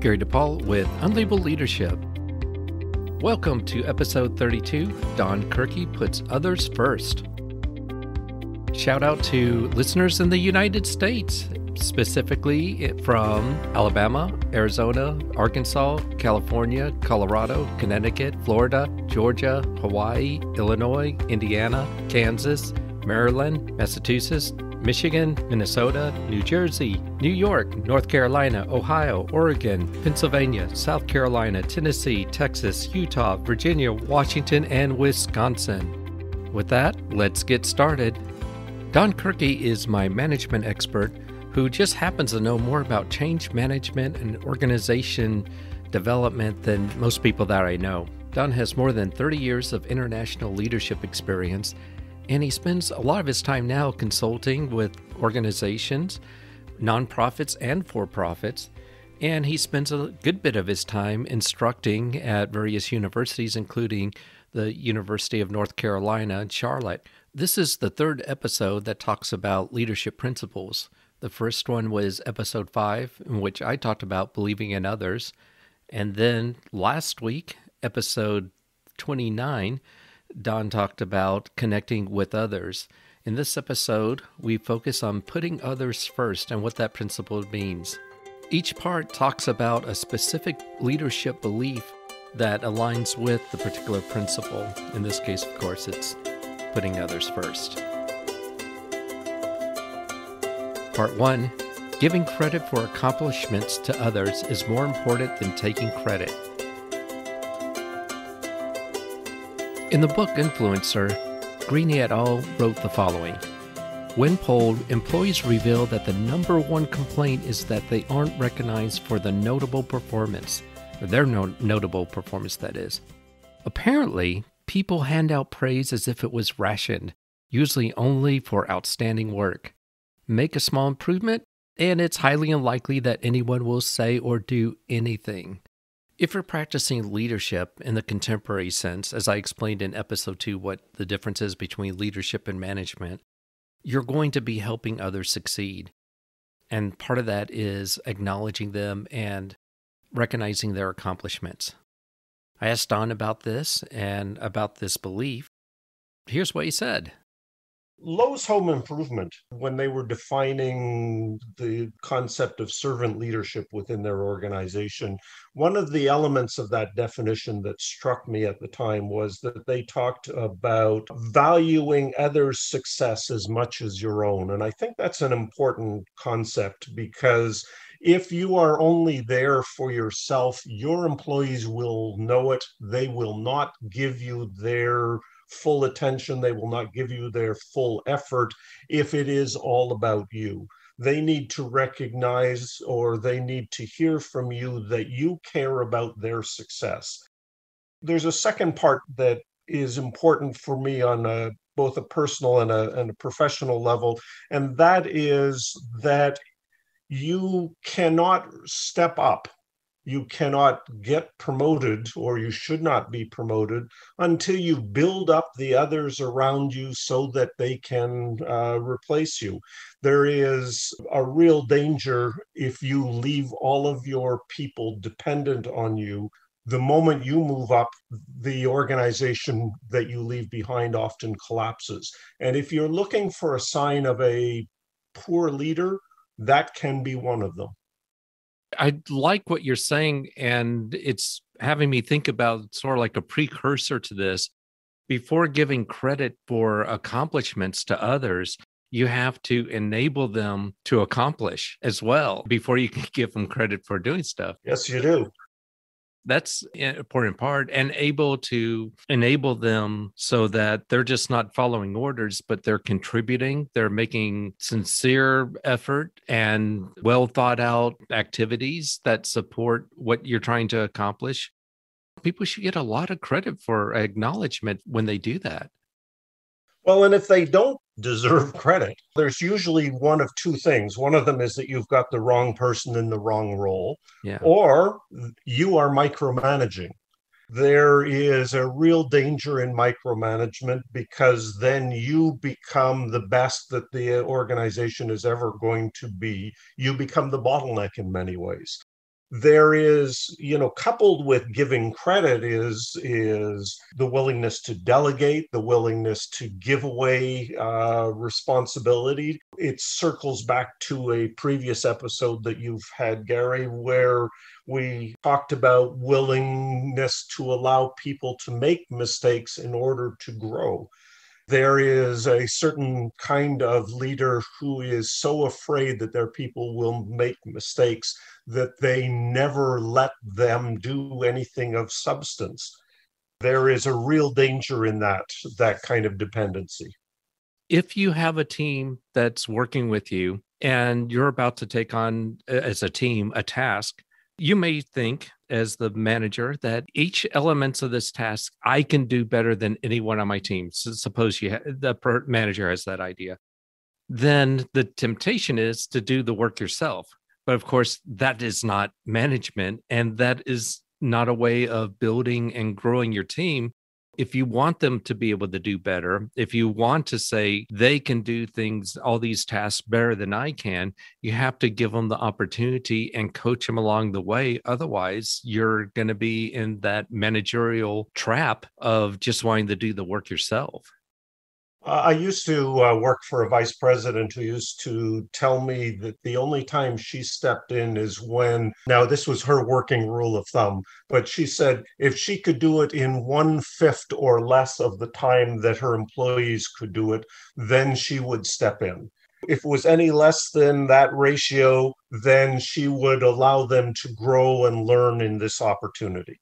Gary DePaul with Unlabel Leadership. Welcome to episode 32, Don Kirkey Puts Others First. Shout out to listeners in the United States, specifically from Alabama, Arizona, Arkansas, California, Colorado, Connecticut, Florida, Georgia, Hawaii, Illinois, Indiana, Kansas, Maryland, Massachusetts, Michigan, Minnesota, New Jersey, New York, North Carolina, Ohio, Oregon, Pennsylvania, South Carolina, Tennessee, Texas, Utah, Virginia, Washington, and Wisconsin. With that, let's get started. Don Kirkey is my management expert who just happens to know more about change management and organization development than most people that I know. Don has more than 30 years of international leadership experience, and he spends a lot of his time now consulting with organizations, nonprofits and for-profits, and he spends a good bit of his time instructing at various universities, including the University of North Carolina in Charlotte. This is the third episode that talks about leadership principles. The first one was episode 5, in which I talked about believing in others. And then last week, episode 29, Don talked about connecting with others. In this episode, we focus on putting others first and what that principle means. Each part talks about a specific leadership belief that aligns with the particular principle. In this case, of course, it's putting others first. Part 1, giving credit for accomplishments to others is more important than taking credit. In the book Influencer, Greene et al. Wrote the following. When polled, employees reveal that the number one complaint is that they aren't recognized for the notable performance, or their notable performance, that is. Apparently, people hand out praise as if it was rationed, usually only for outstanding work. Make a small improvement, and it's highly unlikely that anyone will say or do anything. If you're practicing leadership in the contemporary sense, as I explained in episode 2 what the difference is between leadership and management, you're going to be helping others succeed. And part of that is acknowledging them and recognizing their accomplishments. I asked Don about this and about this belief. Here's what he said. Lowe's Home Improvement, when they were defining the concept of servant leadership within their organization, one of the elements of that definition that struck me at the time was that they talked about valuing others' success as much as your own. And I think that's an important concept because if you are only there for yourself, your employees will know it. They will not give you their full attention. They will not give you their full effort if it is all about you. They need to recognize or they need to hear from you that you care about their success. There's a second part that is important for me on both a personal and a professional level, and that is that you cannot step up. You cannot get promoted, or you should not be promoted, until you build up the others around you so that they can replace you. There is a real danger if you leave all of your people dependent on you. The moment you move up, the organization that you leave behind often collapses. And if you're looking for a sign of a poor leader, that can be one of them. I like what you're saying, and it's having me think about sort of like a precursor to this. Before giving credit for accomplishments to others, you have to enable them to accomplish as well before you can give them credit for doing stuff. Yes, you do. That's an important part, and able to enable them so that they're just not following orders, but they're contributing. They're making sincere effort and well thought out activities that support what you're trying to accomplish. People should get a lot of credit for acknowledgement when they do that. Well, and if they don't deserve credit, there's usually one of two things. One of them is that you've got the wrong person in the wrong role, or you are micromanaging. There is a real danger in micromanagement because then you become the best that the organization is ever going to be. You become the bottleneck in many ways. There is, coupled with giving credit is the willingness to delegate, the willingness to give away responsibility. It circles back to a previous episode that you've had, Gary, where we talked about willingness to allow people to make mistakes in order to grow. There is a certain kind of leader who is so afraid that their people will make mistakes that they never let them do anything of substance. There is a real danger in that kind of dependency. If you have a team that's working with you and you're about to take on as a team a task, you may think as the manager that each elements of this task I can do better than anyone on my team. So suppose the manager has that idea. Then the temptation is to do the work yourself. But of course, that is not management, and that is not a way of building and growing your team. If you want them to be able to do better, if you want to say they can do things, all these tasks better than I can, you have to give them the opportunity and coach them along the way. Otherwise, you're going to be in that managerial trap of just wanting to do the work yourself. I used to work for a vice president who used to tell me that the only time she stepped in is when, now this was her working rule of thumb, but she said if she could do it in 1/5 or less of the time that her employees could do it, then she would step in. If it was any less than that ratio, then she would allow them to grow and learn in this opportunity.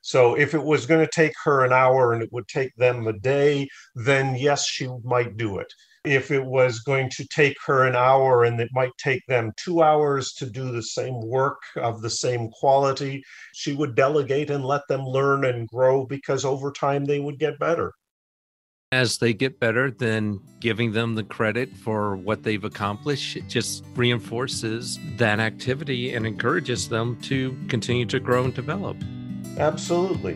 So if it was going to take her an hour and it would take them a day, then yes, she might do it. If it was going to take her an hour and it might take them 2 hours to do the same work of the same quality, she would delegate and let them learn and grow, because over time they would get better. As they get better, then giving them the credit for what they've accomplished, it just reinforces that activity and encourages them to continue to grow and develop. Absolutely.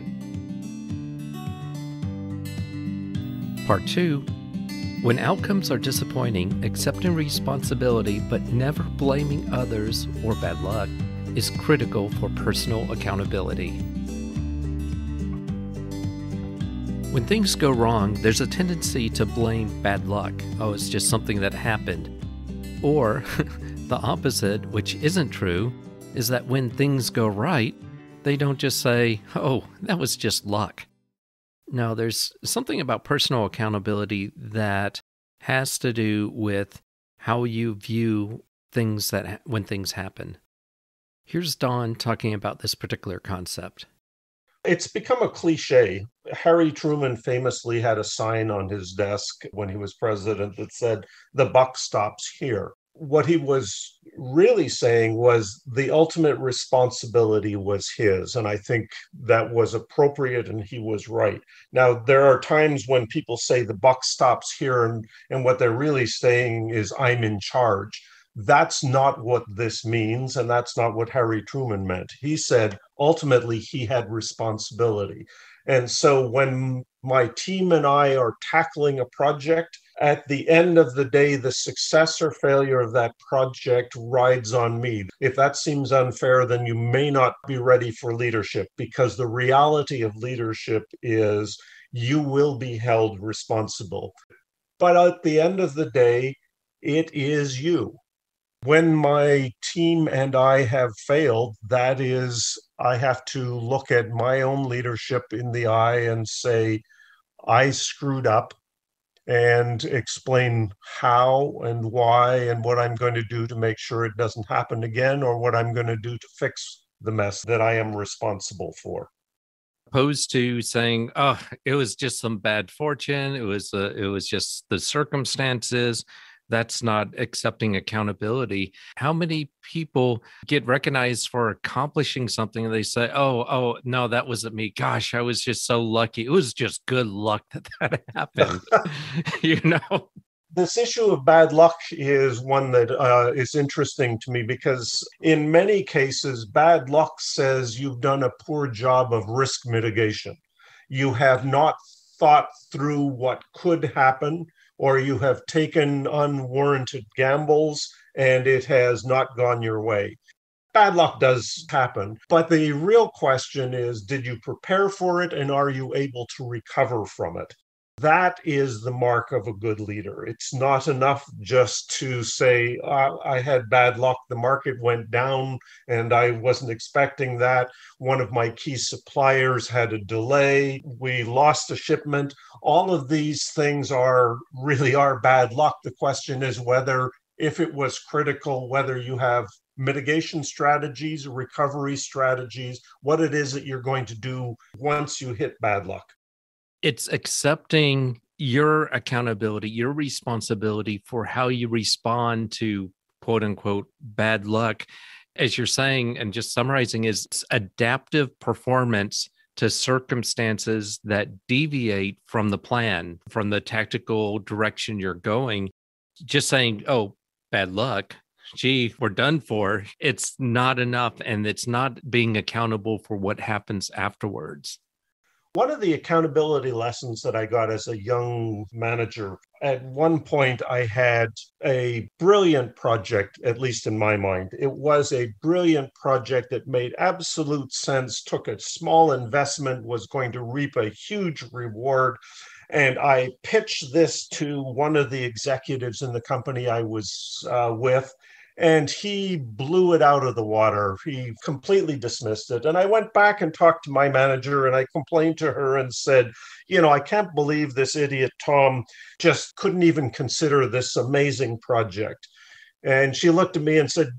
Part 2, when outcomes are disappointing, accepting responsibility but never blaming others or bad luck is critical for personal accountability. When things go wrong, there's a tendency to blame bad luck. Oh, it's just something that happened. Or the opposite, which isn't true, is that when things go right, they don't just say, oh, that was just luck. No, there's something about personal accountability that has to do with how you view things when things happen. Here's Don talking about this particular concept. It's become a cliche. Harry Truman famously had a sign on his desk when he was president that said, "The buck stops here." What he was really saying was the ultimate responsibility was his. And I think that was appropriate and he was right. Now, there are times when people say the buck stops here, and what they're really saying is I'm in charge. That's not what this means, and that's not what Harry Truman meant. He said ultimately he had responsibility. And so when my team and I are tackling a project, at the end of the day, the success or failure of that project rides on me. If that seems unfair, then you may not be ready for leadership, because the reality of leadership is you will be held responsible. But at the end of the day, it is you. When my team and I have failed, that is, I have to look at my own leadership in the eye and say, I screwed up, and explain how and why and what I'm going to do to make sure it doesn't happen again, or what I'm going to do to fix the mess that I am responsible for. Opposed to saying, oh, it was just some bad fortune. It was just the circumstances. That's not accepting accountability. How many people get recognized for accomplishing something and they say, oh, no, that wasn't me. Gosh, I was just so lucky. It was just good luck that happened. This issue of bad luck is one that is interesting to me, because in many cases, bad luck says you've done a poor job of risk mitigation. You have not thought through what could happen, or you have taken unwarranted gambles and it has not gone your way. bad luck does happen. But the real question is, did you prepare for it and are you able to recover from it? That is the mark of a good leader. It's not enough just to say, I had bad luck, the market went down and I wasn't expecting that. One of my key suppliers had a delay. We lost a shipment. All of these things really are bad luck. The question is whether, if it was critical, whether you have mitigation strategies, recovery strategies, what it is that you're going to do once you hit bad luck. It's accepting your accountability, your responsibility for how you respond to quote unquote bad luck. As you're saying, and just summarizing, is adaptive performance to circumstances that deviate from the plan, from the tactical direction you're going. Just saying, oh, bad luck, gee, we're done for. It's not enough, and it's not being accountable for what happens afterwards. One of the accountability lessons that I got as a young manager, at one point I had a brilliant project, at least in my mind. It was a brilliant project that made absolute sense, took a small investment, was going to reap a huge reward. And I pitched this to one of the executives in the company I was with. And he blew it out of the water. He completely dismissed it. And I went back and talked to my manager and I complained to her and said, I can't believe this idiot Tom just couldn't even consider this amazing project. And she looked at me and said,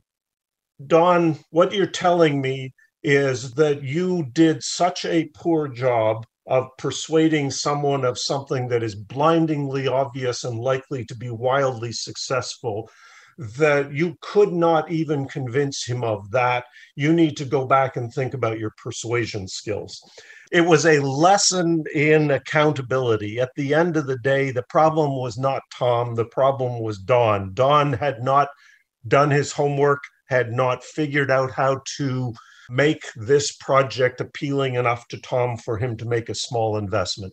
Don, what you're telling me is that you did such a poor job of persuading someone of something that is blindingly obvious and likely to be wildly successful, that you could not even convince him of that. You need to go back and think about your persuasion skills. It was a lesson in accountability. At the end of the day, the problem was not Tom, the problem was Don. Don had not done his homework, had not figured out how to make this project appealing enough to Tom for him to make a small investment.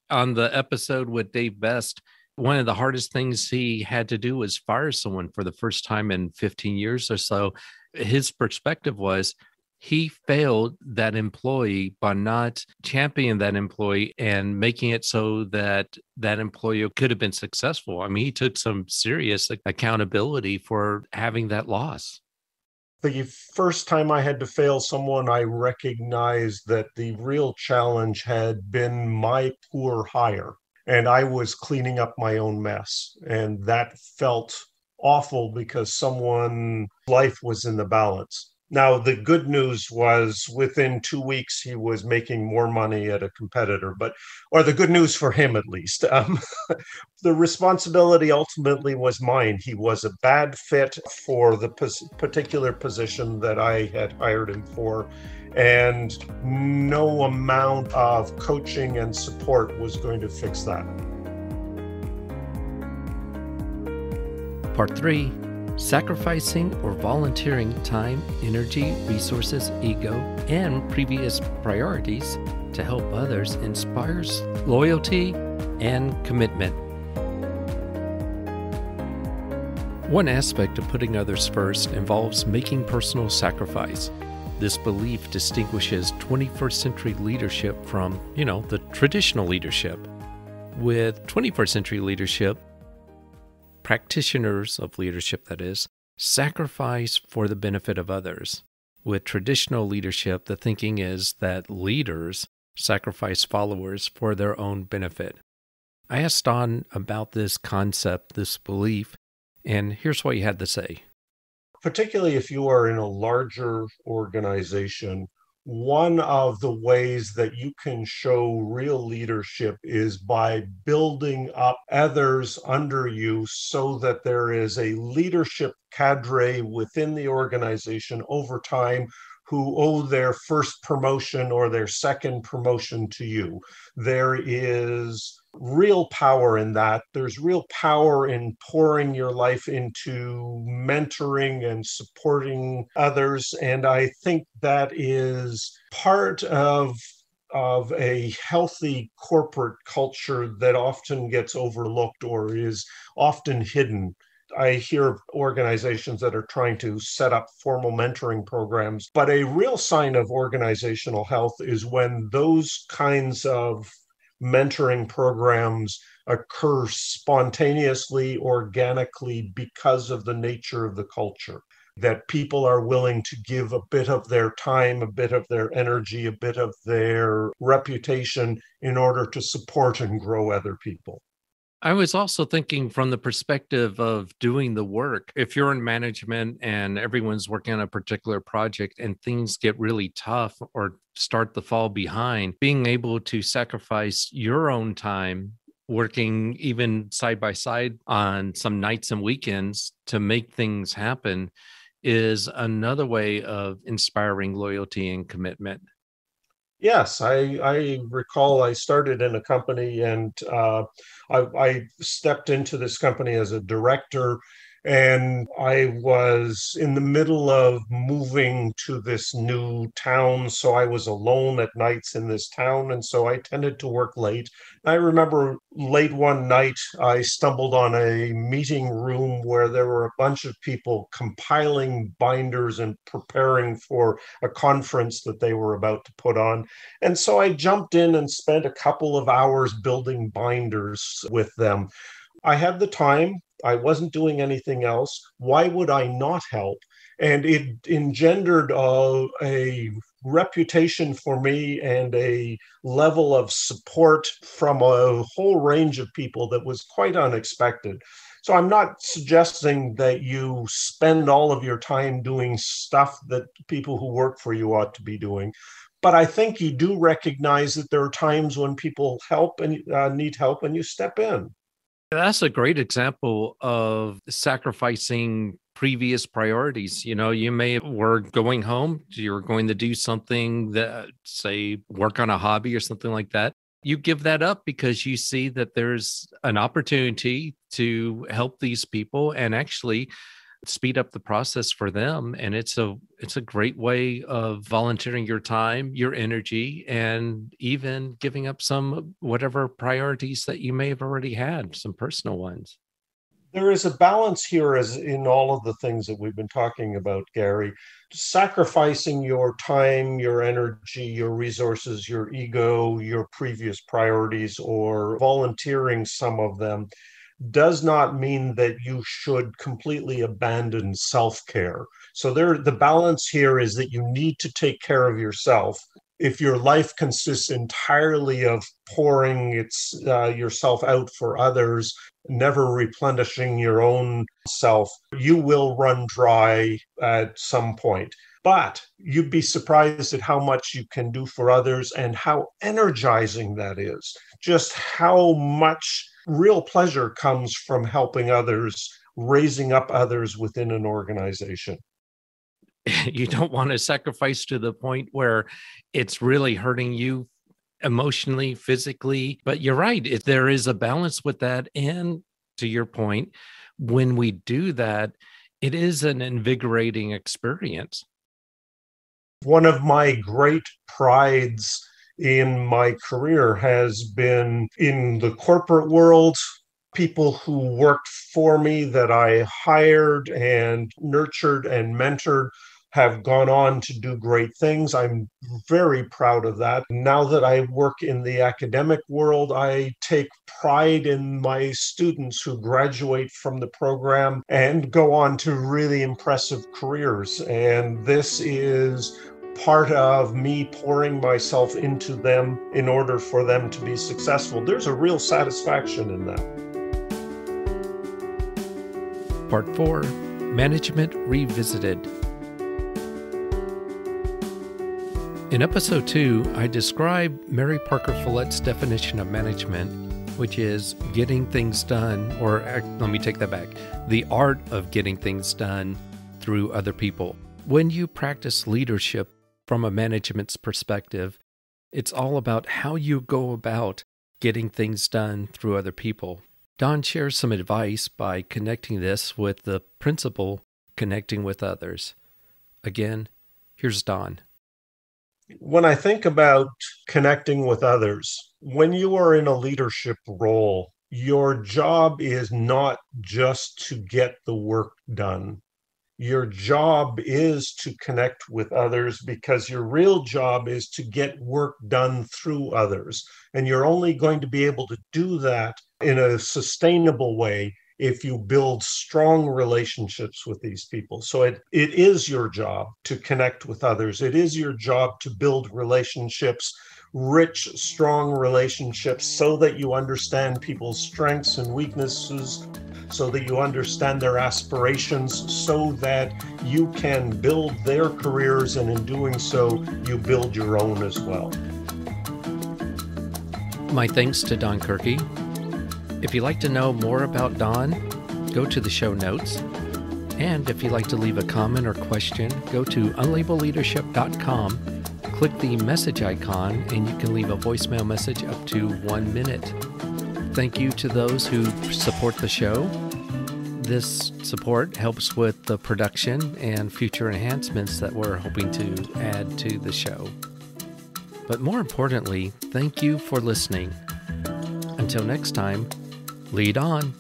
On the episode with Dave Best, one of the hardest things he had to do was fire someone for the first time in 15 years or so. His perspective was he failed that employee by not championing that employee and making it so that that employee could have been successful. I mean, he took some serious accountability for having that loss. The first time I had to fail someone, I recognized that the real challenge had been my poor hire. And I was cleaning up my own mess. And that felt awful because someone's life was in the balance. Now, the good news was within 2 weeks, he was making more money at a competitor, or the good news for him, at least. The responsibility ultimately was mine. He was a bad fit for the particular position that I had hired him for. And no amount of coaching and support was going to fix that. Part 3, sacrificing or volunteering time, energy, resources, ego, and previous priorities to help others inspires loyalty and commitment. One aspect of putting others first involves making personal sacrifice. This belief distinguishes 21st century leadership from, the traditional leadership. With 21st century leadership, practitioners of leadership, that is, sacrifice for the benefit of others. With traditional leadership, the thinking is that leaders sacrifice followers for their own benefit. I asked Don about this concept, this belief, and here's what he had to say. Particularly if you are in a larger organization, one of the ways that you can show real leadership is by building up others under you so that there is a leadership cadre within the organization over time who owe their first promotion or their second promotion to you. There is real power in that. There's real power in pouring your life into mentoring and supporting others. And I think that is part of a healthy corporate culture that often gets overlooked or is often hidden. I hear organizations that are trying to set up formal mentoring programs. But a real sign of organizational health is when those kinds of mentoring programs occur spontaneously, organically, because of the nature of the culture. That people are willing to give a bit of their time, a bit of their energy, a bit of their reputation in order to support and grow other people. I was also thinking from the perspective of doing the work. If you're in management and everyone's working on a particular project and things get really tough or start to fall behind, being able to sacrifice your own time working even side by side on some nights and weekends to make things happen is another way of inspiring loyalty and commitment. Yes, I recall I started in a company and I stepped into this company as a director, and I was in the middle of moving to this new town. So I was alone at nights in this town. And so I tended to work late. I remember late one night, I stumbled on a meeting room where there were a bunch of people compiling binders and preparing for a conference that they were about to put on. And so I jumped in and spent a couple of hours building binders with them. I had the time. I wasn't doing anything else. Why would I not help? And it engendered a reputation for me and a level of support from a whole range of people that was quite unexpected. So I'm not suggesting that you spend all of your time doing stuff that people who work for you ought to be doing. But I think you do recognize that there are times when people help and need help, and you step in. That's a great example of sacrificing previous priorities. You know, you may were going home, you're going to do something that, say, work on a hobby or something like that. You give that up because you see that there's an opportunity to help these people and actually speed up the process for them. And it's a great way of volunteering your time, your energy, and even giving up some whatever priorities that you may have already had, some personal ones. There is a balance here, as in all of the things that we've been talking about, Gary. Sacrificing your time, your energy, your resources, your ego, your previous priorities, or volunteering some of them does not mean that you should completely abandon self-care. So the balance here is that you need to take care of yourself. If your life consists entirely of pouring yourself out for others, never replenishing your own self, you will run dry at some point. But you'd be surprised at how much you can do for others and how energizing that is. Just how much real pleasure comes from helping others, raising up others within an organization. You don't want to sacrifice to the point where it's really hurting you emotionally, physically. But you're right. If there is a balance with that. And to your point, when we do that, it is an invigorating experience. One of my great prides in my career has been in the corporate world. People who worked for me that I hired and nurtured and mentored have gone on to do great things. I'm very proud of that. Now that I work in the academic world, I take pride in my students who graduate from the program and go on to really impressive careers. And this is part of me pouring myself into them in order for them to be successful. There's a real satisfaction in that. Part 4, Management Revisited. In episode 2, I described Mary Parker Follett's definition of management, which is getting things done, or let me take that back, the art of getting things done through other people. When you practice leadership from a management's perspective, it's all about how you go about getting things done through other people. Don shares some advice by connecting this with the principle connecting with others. Again, here's Don. When I think about connecting with others, when you are in a leadership role, your job is not just to get the work done. Your job is to connect with others, because your real job is to get work done through others. And you're only going to be able to do that in a sustainable way if you build strong relationships with these people. So it is your job to connect with others. It is your job to build relationships, rich, strong relationships, so that you understand people's strengths and weaknesses, so that you understand their aspirations, so that you can build their careers, and in doing so, you build your own as well. My thanks to Don Kirkey. If you'd like to know more about Don, go to the show notes. And if you'd like to leave a comment or question, go to unlabelleadership.com, click the message icon, and you can leave a voicemail message up to 1 minute. Thank you to those who support the show. This support helps with the production and future enhancements that we're hoping to add to the show. But more importantly, thank you for listening. Until next time, lead on.